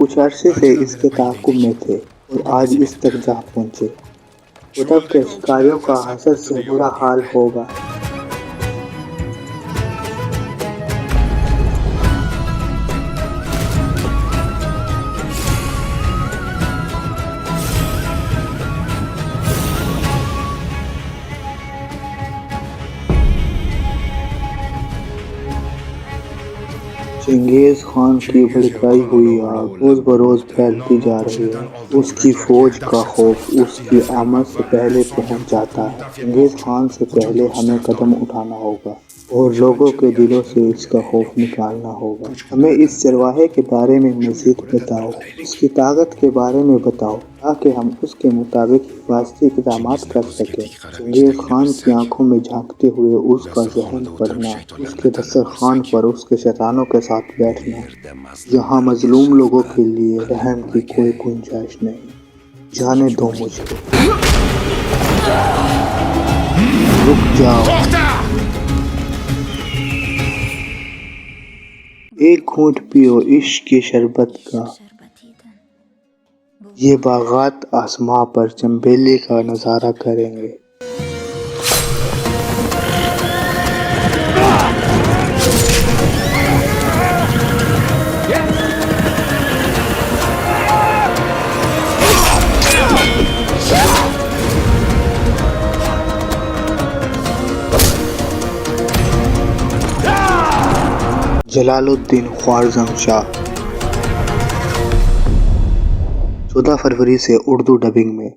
کچھ عرصے سے اس کے تعاقب میں تھے اور آج اس تک جا پہنچے۔ ادب کے شکاریوں کا حسد سے برا حال ہوگا۔ چنگیز خان کی بھڑکائی ہوئی آگ روز بروز پھیلتی جا رہی ہے۔ اس کی فوج کا خوف اس کی آمد سے پہلے پہنچ جاتا ہے۔ چنگیز خان سے پہلے ہمیں قدم اٹھانا ہوگا اور لوگوں کے دلوں سے اس کا خوف نکالنا ہوگا۔ ہمیں اس چرواہے کے بارے میں مزید بتاؤ، اس کی طاقت کے بارے میں بتاؤ تاکہ ہم اس کے مطابق حفاظتی اقدامات کر سکیں۔ چنگیز خان کی آنکھوں میں جھانکتے ہوئے اس کا ذہن پڑھنا، اس کے دسترخوان پر اس کے شیطانوں کے ساتھ بیٹھنا جہاں مظلوم لوگوں کے لیے رحم کی کوئی گنجائش نہیں۔ جانے دو مجھے، رک جاؤ، ایک گھونٹ پیو عشق کی شربت کا۔ یہ باغات آسماں پر چنبیلی کا نظارہ کریں گے۔ جلال الدین خوارزم شاہ، 14 فروری سے اردو ڈبنگ میں۔